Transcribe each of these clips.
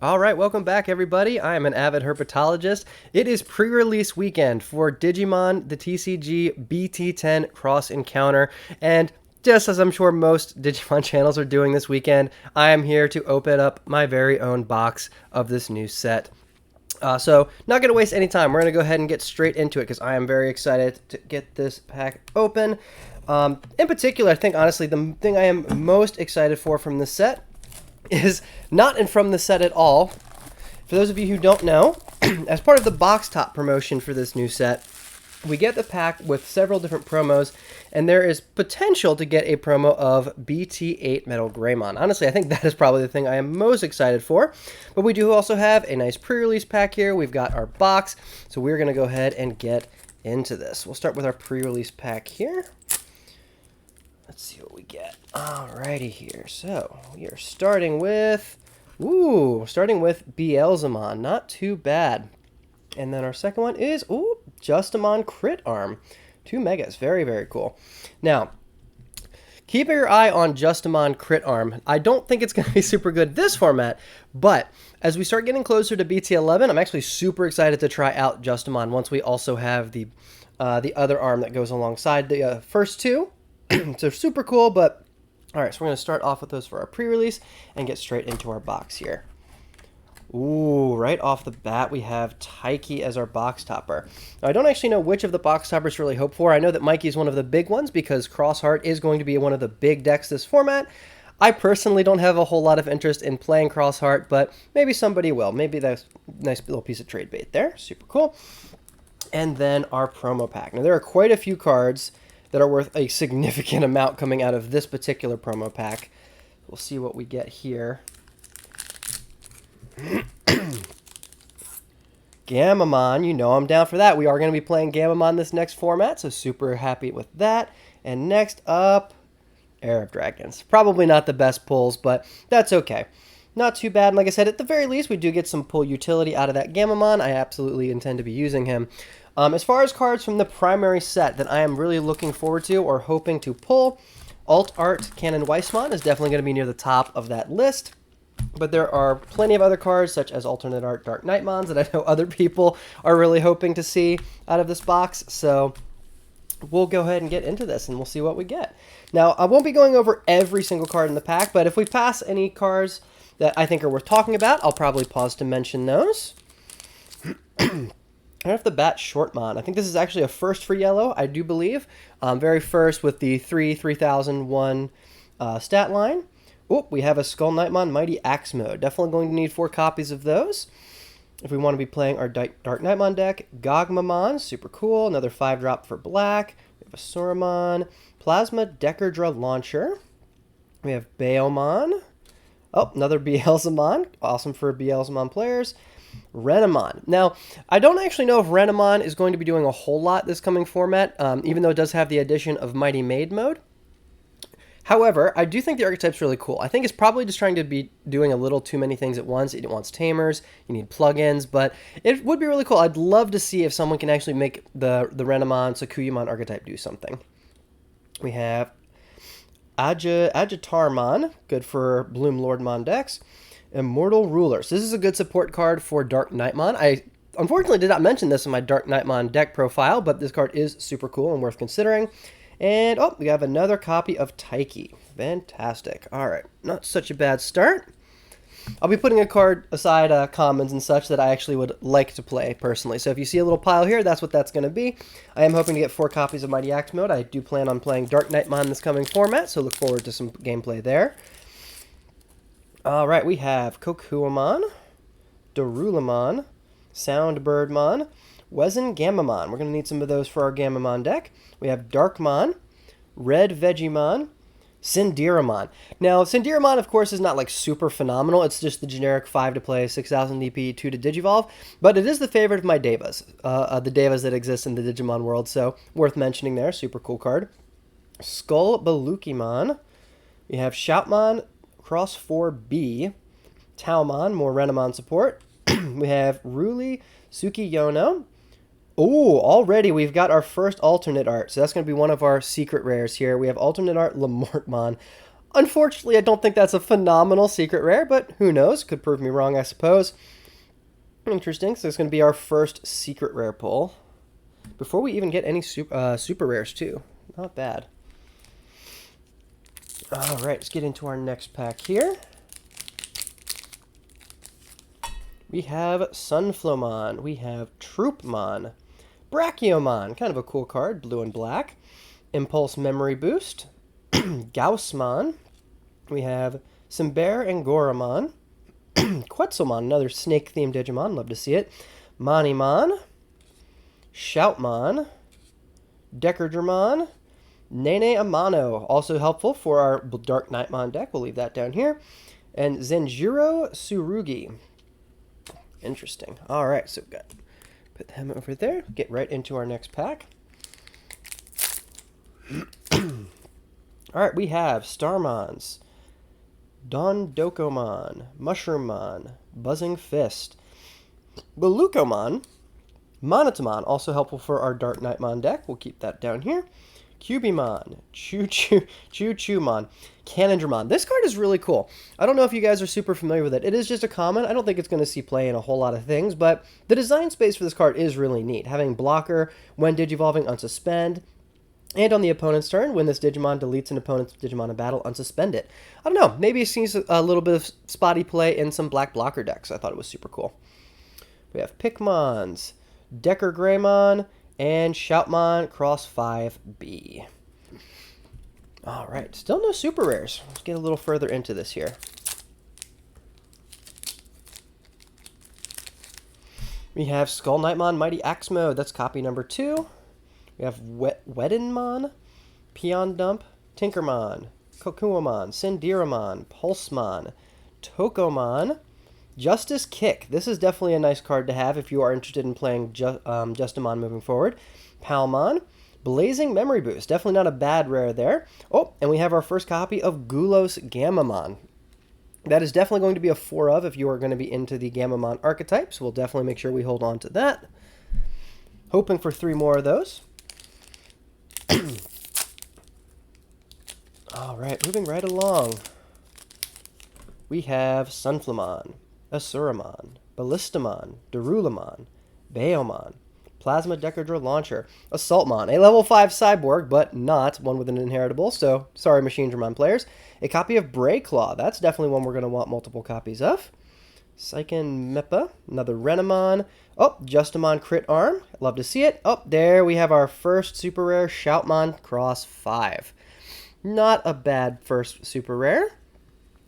All right, welcome back, everybody. I am an avid herpetologist. It is pre-release weekend for Digimon, the TCG BT10 Cross Encounter, and just as I'm sure most Digimon channels are doing this weekend, I am here to open up my very own box of this new set. So, not going to waste any time. We're going to go ahead and get straight into it because I am very excited to get this pack open. In particular, I think, honestly, the thing I am most excited for from this set is not from the set at all. For those of you who don't know, as part of the box top promotion for this new set, we get the pack with several different promos, and there is potential to get a promo of BT8 Metal Greymon. Honestly, I think that is probably the thing I am most excited for. But we do also have a nice pre-release pack here. We've got our box, so we're going to go ahead and get into this. We'll start with our pre-release pack here. Let's see what we get. Alrighty here. So we are starting with, Beelzemon. Not too bad. And then our second one is, Justamon Crit Arm. 2 megas. Very, very cool. Now, keep your eye on Justamon Crit Arm. I don't think it's going to be super good this format, but as we start getting closer to BT11, I'm actually super excited to try out Justamon once we also have the other arm that goes alongside the first two. So super cool, but all right, so we're going to start off with those for our pre-release and get straight into our box here. Ooh, right off the bat, we have Taiki as our box topper. Now, I don't actually know which of the box toppers to really hope for. I know that Mikey is one of the big ones because Crossheart is going to be one of the big decks this format. I personally don't have a whole lot of interest in playing Crossheart, but maybe somebody will. Maybe that's a nice little piece of trade bait there. Super cool. And then our promo pack. Now, there are quite a few cards that are worth a significant amount coming out of this particular promo pack. We'll see what we get here. Gamamon, you know I'm down for that. We are going to be playing Gamamon this next format, so super happy with that. And next up, Arab Dragons. Probably not the best pulls, but that's okay. Not too bad. And like I said, at the very least, we do get some pull utility out of that Gamamon. I absolutely intend to be using him. As far as cards from the primary set that I am really looking forward to or hoping to pull, Alt Art Cannon Weissmon is definitely going to be near the top of that list. But there are plenty of other cards, such as Alternate Art Dark Knightmons, that I know other people are really hoping to see out of this box. So we'll go ahead and get into this, and we'll see what we get. Now, I won't be going over every single card in the pack, but if we pass any cards that I think are worth talking about, I'll probably pause to mention those. Right off the bat, Shortmon. I think this is actually a first for yellow, I do believe. Very first with the 3001 stat line. Oh, we have a Skull Knightmon Mighty Axe Mode. Definitely going to need 4 copies of those if we want to be playing our Dark Knightmon deck. Gogmamon, super cool. Another 5-drop for black. We have a Sauramon. Plasma Dekardra Launcher. We have Baomon. Oh, another Beelzemon. Awesome for Beelzemon players. Renamon. Now, I don't actually know if Renamon is going to be doing a whole lot this coming format, even though it does have the addition of Mighty Maid mode. However, I do think the archetype's really cool. I think it's probably just trying to be doing a little too many things at once. It wants tamers, you need plugins, but it would be really cool. I'd love to see if someone can actually make the Renamon, Sakuyamon archetype do something. We have Agitarmon, good for Bloom Lordmon decks. Immortal Ruler. So this is a good support card for Dark Knightmon. I unfortunately did not mention this in my Dark Knightmon deck profile, but this card is super cool and worth considering. And, we have another copy of Taiki. Fantastic. All right, not such a bad start. I'll be putting a card aside, commons and such, that I actually would like to play personally. So if you see a little pile here, that's what that's going to be. I am hoping to get 4 copies of Mighty Axe Mode. I do plan on playing Dark Knightmon this coming format, so look forward to some gameplay there. All right, we have Kokuamon, Derulomon, Soundbirdmon, Wezen Gamamon. We're going to need some of those for our Gamamon deck. We have Darkmon, Red Vegiemon, Sindiramon. Now, Sindiramon, of course, is not like super phenomenal. It's just the generic 5 to play, 6000 DP, 2 to Digivolve. But it is the favorite of my Devas, the Devas that exist in the Digimon world. So, worth mentioning there. Super cool card. Skull Balukimon. We have Shoutmon, Cross 4B, Taomon, more Renamon support. We have Ruli Tsukiyono. Oh, already we've got our first alternate art. So that's going to be one of our secret rares here. We have alternate art Lamortmon. Unfortunately, I don't think that's a phenomenal secret rare, but who knows? Could prove me wrong, I suppose. Interesting. So it's going to be our first secret rare pull. Before we even get any super rares, too. Not bad. All right, let's get into our next pack here. We have Sunflamon. We have Troopmon. Brachiomon. Kind of a cool card, blue and black. Impulse Memory Boost. Gaussmon. We have Simbear and Goramon. Quetzalmon, another snake-themed Digimon. Love to see it. Monimon. Shoutmon. Decardramon. Nene Amano, also helpful for our Dark Nightmon deck. We'll leave that down here. And Zenjiro Tsurugi. Interesting. All right, so we've got put them over there. Get right into our next pack. All right, we have Starmons, Dondokomon, Mushroommon, Buzzing Fist, Belucomon, Monotomon, also helpful for our Dark Nightmon deck. We'll keep that down here. Cubimon, Choo-Choo-Mon, Canondramon. This card is really cool. I don't know if you guys are super familiar with it. It is just a common. I don't think it's going to see play in a whole lot of things, but the design space for this card is really neat. Having blocker when Digivolving, unsuspend, and on the opponent's turn, when this Digimon deletes an opponent's Digimon in battle, unsuspend it. I don't know. Maybe it sees a little bit of spotty play in some black blocker decks. I thought it was super cool. We have Pikmons, Decker Greymon, and Shoutmon Cross 5B. All right, still no super rares. Let's get a little further into this here. We have Skull Knightmon Mighty Axe Mode. That's copy number 2. We have Weddenmon, Peon Dump, Tinkermon, Kokuamon, Sindiramon, Pulsemon, Tokomon, Justice Kick. This is definitely a nice card to have if you are interested in playing Justamon moving forward. Palmon, Blazing Memory Boost. Definitely not a bad rare there. Oh, and we have our first copy of Gulos Gamamon. That is definitely going to be a 4 of if you are going to be into the Gamamon archetype, so we'll definitely make sure we hold on to that. Hoping for 3 more of those. All right, moving right along. We have Sunflamon, Asuramon, Ballistamon, Derulomon, Baomon, Plasma Decadra Launcher, Assaultmon, a level 5 cyborg, but not one with an inheritable, so sorry Machine Dramon players. A copy of Brayclaw, that's definitely one we're going to want multiple copies of. Psychen Meppa, another Renamon. Oh, Justamon Crit Arm, love to see it. Oh, there we have our first super rare, Shoutmon Cross 5. Not a bad first super rare.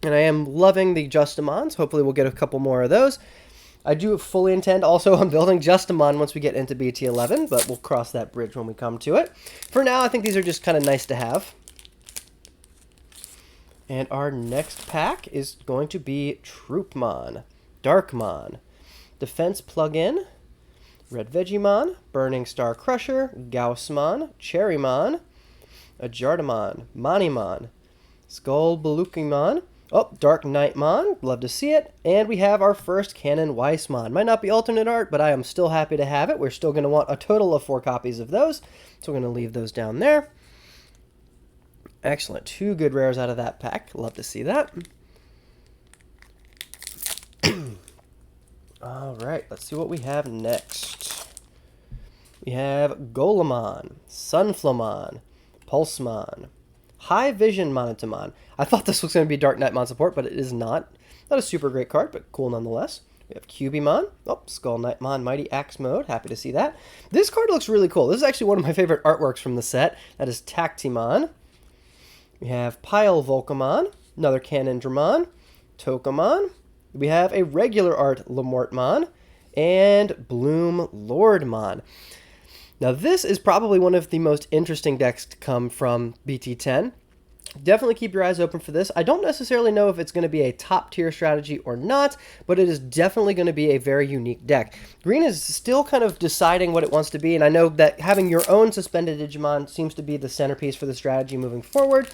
And I am loving the Justamons. Hopefully we'll get a couple more of those. I do fully intend also on building Justamon once we get into BT11, but we'll cross that bridge when we come to it. For now, I think these are just kind of nice to have. And our next pack is going to be Troopmon, Darkmon, Defense Plug-in, Red Vegiemon, Burning Star Crusher, Gaussmon, Cherrymon, Ajardamon, Monimon, Skull Belukimon, oh, Dark Knightmon, love to see it, and we have our first Canon Weissmon. Might not be alternate art, but I am still happy to have it. We're still going to want a total of 4 copies of those, so we're going to leave those down there. Excellent, 2 good rares out of that pack. Love to see that. All right, let's see what we have next. We have Golemon, Sunflamon, Pulsemon, High Vision Monotomon. I thought this was going to be Dark Knightmon support, but it is not. Not a super great card, but cool nonetheless. We have Cubimon. Oh, Skull Knightmon Mighty Axe Mode. Happy to see that. This card looks really cool. This is actually one of my favorite artworks from the set. That is Tactimon. We have Pile Volcamon, another Canondramon, Tokomon. We have a regular art Lamortmon, and Bloom Lordmon. Now this is probably one of the most interesting decks to come from BT10. Definitely keep your eyes open for this. I don't necessarily know if it's going to be a top tier strategy or not, but it is definitely going to be a very unique deck. Green is still kind of deciding what it wants to be, and I know that having your own suspended Digimon seems to be the centerpiece for the strategy moving forward,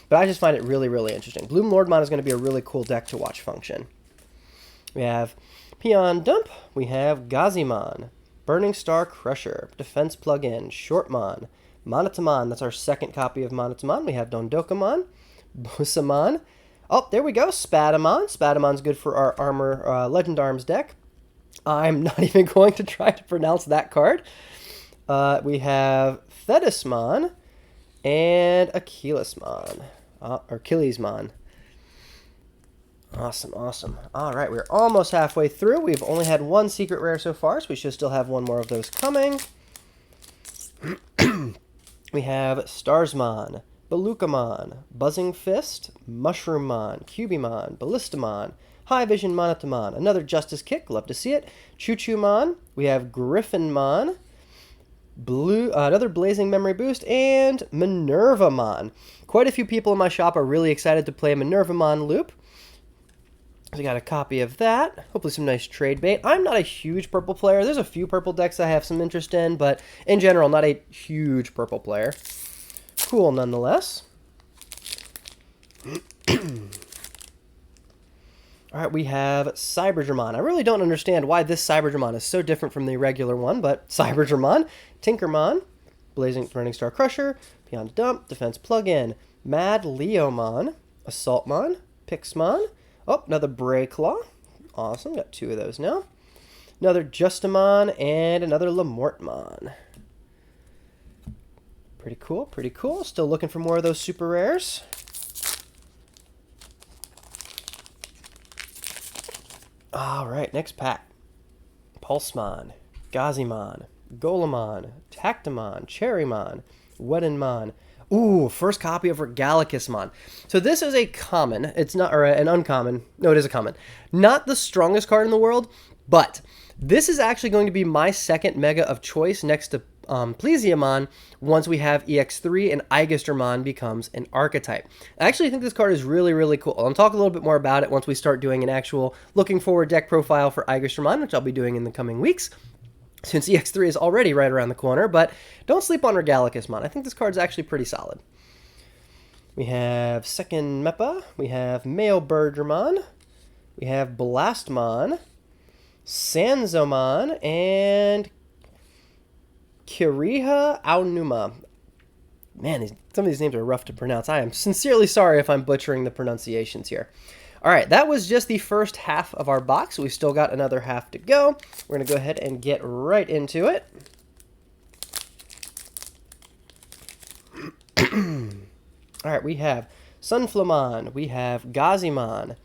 but I just find it really, really interesting. Bloom Lordmon is going to be a really cool deck to watch function. We have Peon Dump, we have Gazimon, Burning Star Crusher, Defense Plug-in, Shortmon, Monotomon, that's our second copy of Monotomon. We have Dondokomon, Busamon. Oh, there we go. Spatamon. Spatamon's good for our armor Legend Arms deck. I'm not even going to try to pronounce that card. We have Thetismon and Achillesmon. Or Achillesmon. Awesome, awesome. All right, we're almost halfway through. We've only had one secret rare so far, so we should still have one more of those coming. We have Starsmon, Balukamon, Buzzing Fist, Mushroommon, Cubimon, Ballistamon, High Vision Monotamon, another Justice Kick, love to see it. Choo-Choo-Mon, we have Griffinmon, another Blazing Memory Boost, and Minervamon. Quite a few people in my shop are really excited to play a Minervamon loop. So we got a copy of that. Hopefully some nice trade bait. I'm not a huge purple player. There's a few purple decks I have some interest in, but in general, not a huge purple player. Cool nonetheless. Alright, we have Cyberdramon. I really don't understand why this Cyberdramon is so different from the regular one, but Cyberdramon, Tinkermon, Blazing Burning Star Crusher, Beyond Dump, Defense Plug-in, Mad Leomon, Assaultmon, Pixmon. Oh, another Brayclaw. Awesome, got two of those now. Another Justamon and another Lamortmon. Pretty cool, pretty cool. Still looking for more of those super rares. All right, next pack. Pulsemon, Gazimon, Golemon, Tactimon, Cherrymon, Weddinmon. Ooh, first copy of Regalicusmon. So this is a common. It's not, or an uncommon. No, it is a common. Not the strongest card in the world, but this is actually going to be my second mega of choice next to Plesiomon once we have EX3 and Eigestermon becomes an archetype. I actually think this card is really, really cool. I'll talk a little bit more about it once we start doing an actual looking forward deck profile for Eigestermon, which I'll be doing in the coming weeks, since EX3 is already right around the corner, but don't sleep on Regalicusmon. I think this card's actually pretty solid. We have second Mepa, we have Mailbirdramon, we have Blastmon, Sanzomon, and Kiriha Aonuma. Man, some of these names are rough to pronounce. I am sincerely sorry if I'm butchering the pronunciations here. All right, that was just the first half of our box. We've still got another half to go. We're going to go ahead and get right into it. All right, we have Sunflamon, we have Gazimon,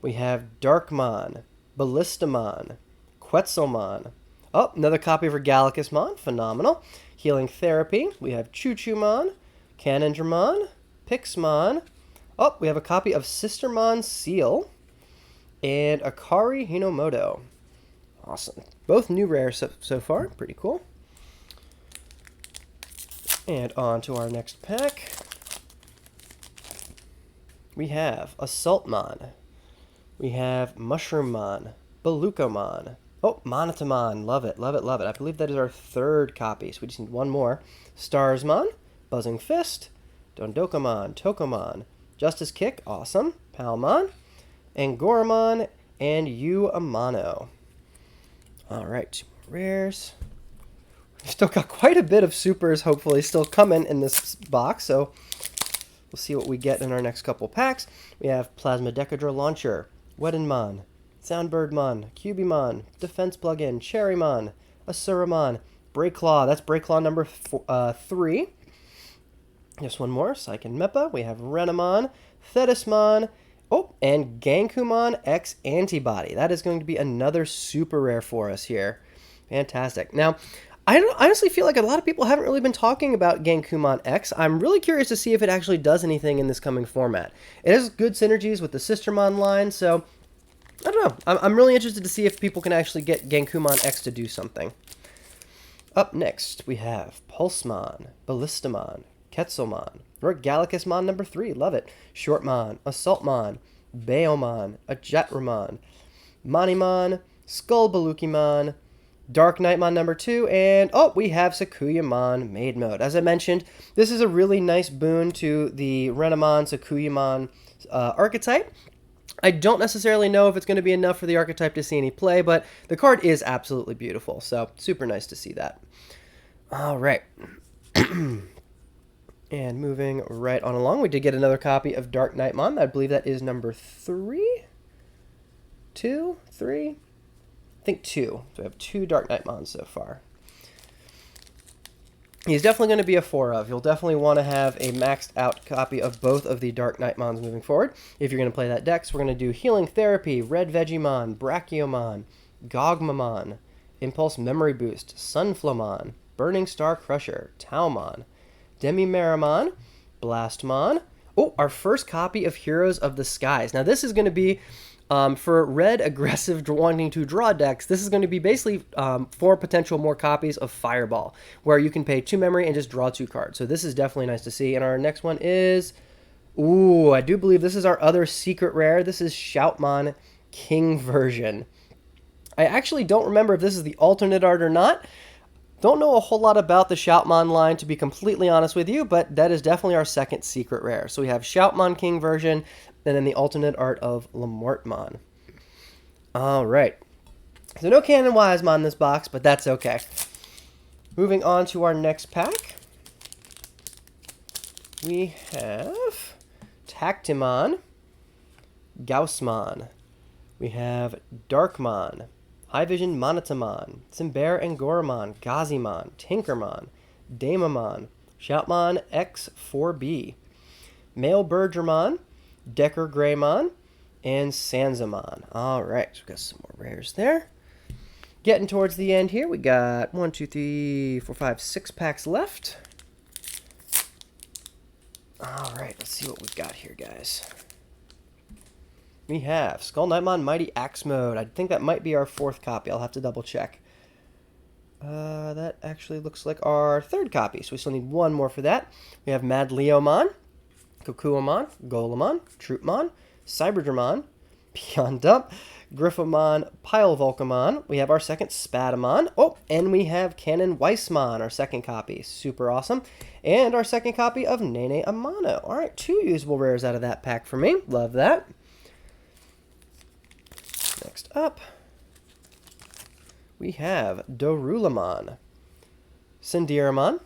we have Darkmon, Ballistamon, Quetzalmon. Oh, another copy of Regalicusmon, phenomenal. Healing Therapy, we have Choo-Choo-Mon, Canondramon, Pixmon. Oh, we have a copy of Sistermon Seal and Akari Hinomoto. Awesome. Both new rares so far. Pretty cool. And on to our next pack. We have Assaultmon. We have Mushroommon, Balukamon. Oh, Monotamon. Love it, love it, love it. I believe that is our third copy, so we just need one more. Starsmon, Buzzing Fist, Dondokamon, Tokomon, Justice Kick, awesome. Palmon, Angoramon, and Uamano. All right, two more rares. We've still got quite a bit of supers, hopefully, still coming in this box, so we'll see what we get in our next couple packs. We have Plasma Decadra Launcher, Weddinmon, Soundbirdmon, Cubimon, Defense Plugin, Cherrymon, Asuramon, Brayclaw. That's Brayclaw number 3. Just one more, Psychic Mepa. We have Renamon, Thetismon, oh, and Gankumon X Antibody. That is going to be another super rare for us here. Fantastic. Now, I honestly feel like a lot of people haven't really been talking about Gankumon X. I'm really curious to see if it actually does anything in this coming format. It has good synergies with the Sistermon line, so I don't know. I'm really interested to see if people can actually get Gankumon X to do something. Up next, we have Pulsemon, Ballistamon, Quetzalmon, Regalicusmon number 3, love it, Shortmon, Assaultmon, Baomon, Ajetramon, Monimon, Skullbalukimon, Dark Knightmon number 2, and oh, we have Sakuyamon Maid Mode. As I mentioned, this is a really nice boon to the Renamon Sakuyamon archetype. I don't necessarily know if it's going to be enough for the archetype to see any play, but the card is absolutely beautiful, so super nice to see that. All right. And moving right on along, we did get another copy of Dark Knightmon. I believe that is number 3? 2? 3? I think 2. So we have 2 Dark Knightmons so far. He's definitely going to be a 4 of. You'll definitely want to have a maxed out copy of both of the Dark Knightmons moving forward if you're going to play that deck. So we're going to do Healing Therapy, Red Vegiemon, Brachiomon, Gogmamon, Impulse Memory Boost, Sunflamon, Burning Star Crusher, Taumon, Demimeramon, Blastmon. Oh, our first copy of Heroes of the Skies. Now this is going to be for red aggressive wanting to draw decks. This is going to be basically 4 potential more copies of Fireball, where you can pay 2 memory and just draw 2 cards. So this is definitely nice to see. And our next one is, ooh, I do believe this is our other secret rare. This is Shoutmon King version. I actually don't remember if this is the alternate art or not. Don't know a whole lot about the Shoutmon line, to be completely honest with you, but that is definitely our second secret rare. So we have Shoutmon King version, and then the alternate art of Lamortmon. All right. So no Canon Wisemon in this box, but that's okay. Moving on to our next pack. We have Tactimon, Gaussmon. We have Darkmon, High Vision Monotamon, Cimber and Goramon, Gazimon, Tinkermon, Damamon, Shoutmon X4B, Male Bergermon, Decker Greymon, and Sansamon. All right, so we've got some more rares there. Getting towards the end here, we got 1, 2, 3, 4, 5, 6 packs left. All right, let's see what we've got here, guys. We have Skull Knightmon Mighty Axe Mode. I think that might be our 4th copy. I'll have to double check. That actually looks like our 3rd copy, so we still need 1 more for that. We have Mad Leomon, Kokuomon, Golemon, Troopmon, Cyberdramon, Beyond Dump, Griffomon, Pylevolcamon. We have our 2nd Spadamon. Oh, and we have Canon Weissmon, our 2nd copy. Super awesome. And our 2nd copy of Nene Amano. All right, 2 usable rares out of that pack for me. Love that. Next up, we have Derulomon, Sindiramon,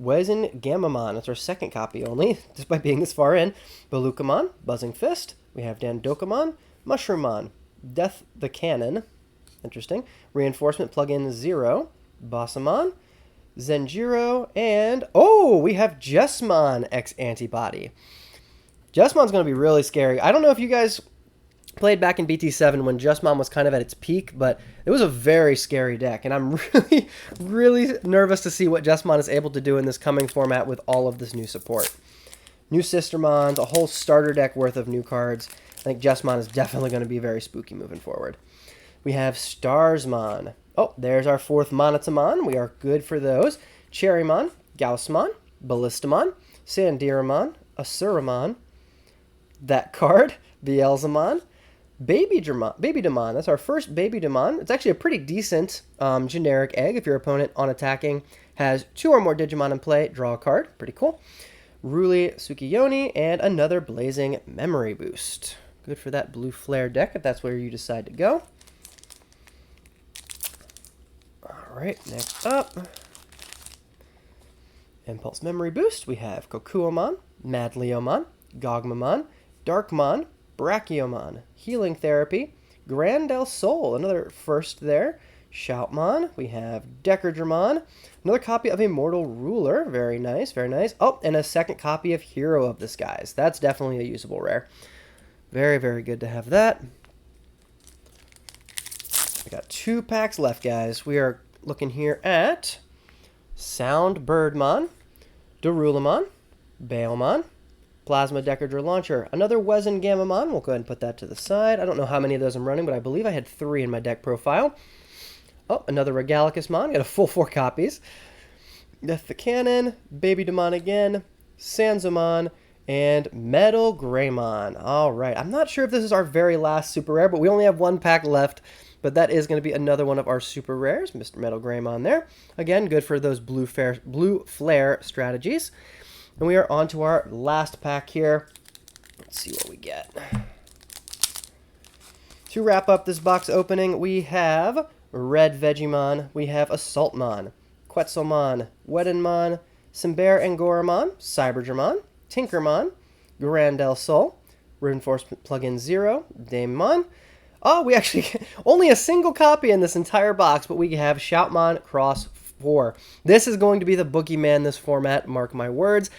Wezen Gamamon. That's our 2nd copy only, despite being this far in. Balukamon, Buzzing Fist. We have Dandokamon, Mushroommon, Death the Cannon. Interesting. Reinforcement Plugin 0, Bossamon, Zenjiro, and oh, we have Jessamon X Antibody. Jessamon's going to be really scary. I don't know if you guys played back in BT7 when Jessamon was kind of at its peak, but it was a very scary deck, and I'm really nervous to see what Jessamon is able to do in this coming format with all of this new support. New Sistermons, a whole starter deck worth of new cards. I think Jessamon is definitely going to be very spooky moving forward. We have Starsmon. Oh, there's our 4th Monotamon. We are good for those. Cherrymon, Gaussmon, Ballistamon, Sandiramon, Asuramon. That card, Beelzemon, Babydemon. That's our first Babydemon. It's actually a pretty decent generic egg. If your opponent on attacking has 2 or more Digimon in play, draw a card. Pretty cool. Ruli Tsukiyoni, and another Blazing Memory Boost. Good for that blue flare deck if that's where you decide to go. All right, next up, Impulse Memory Boost. We have Kokuomon, Mad Leomon, Gogmamon, Darkmon, Brachiomon, Healing Therapy, Grand El Sol, another first there. Shoutmon, we have Deckerdramon, another copy of Immortal Ruler, very nice, very nice. Oh, and a 2nd copy of Hero of the Skies. That's definitely a usable rare. Very, very good to have that. We got 2 packs left, guys. We are looking here at Sound Birdmon, Derulomon, Balemon, Plasma Decadra Launcher, another Wezen Gamamon. We'll go ahead and put that to the side. I don't know how many of those I'm running, but I believe I had 3 in my deck profile. Oh, another Regalicusmon. Got a full 4 copies. Death the Cannon, Babydemon again, Sansamon, and Metal Greymon. All right. I'm not sure if this is our very last super rare, but we only have 1 pack left. But that is going to be another one of our super rares, Mr. Metal Greymon there. Again, good for those blue flare strategies. And we are on to our last pack here. Let's see what we get. To wrap up this box opening, we have Red Vegiemon, we have Assaultmon, Quetzalmon, Wedenmon, Symbear and Goramon, Cyberdramon, Tinkermon, Durandal Soul, Reinforcement Plugin 0, Damemon. Oh, we actually, only a single copy in this entire box, but we have Shoutmon Cross 4. This is going to be the boogeyman this format, mark my words.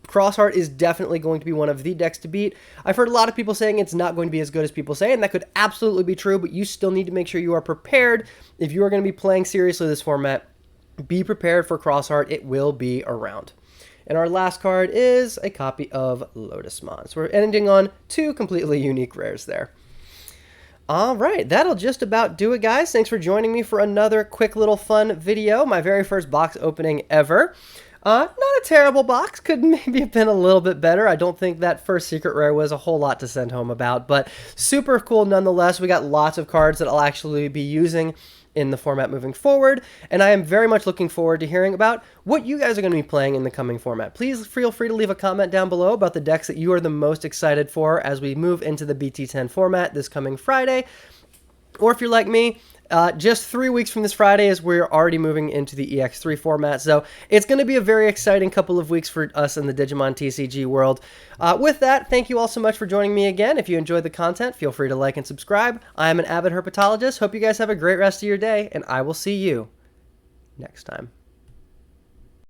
Crossheart is definitely going to be one of the decks to beat. I've heard a lot of people saying it's not going to be as good as people say, and that could absolutely be true, but you still need to make sure you are prepared. If you are going to be playing seriously this format, be prepared for Crossheart. It will be around. And our last card is a copy of Lotusmon. So we're ending on 2 completely unique rares there. All right, that'll just about do it, guys. Thanks for joining me for another quick little fun video. My very first box opening ever. Not a terrible box. Could maybe have been a little bit better. I don't think that first secret rare was a whole lot to send home about, but super cool nonetheless. We got lots of cards that I'll actually be using in the format moving forward, and I am very much looking forward to hearing about what you guys are going to be playing in the coming format. Please feel free to leave a comment down below about the decks that you are the most excited for as we move into the BT10 format this coming Friday. Or if you're like me, just 3 weeks from this Friday is we're already moving into the EX3 format, so it's going to be a very exciting couple of weeks for us in the Digimon TCG world. With that, thank you all so much for joining me again. If you enjoyed the content, feel free to like and subscribe. I am an avid herpetologist. Hope you guys have a great rest of your day, and I will see you next time.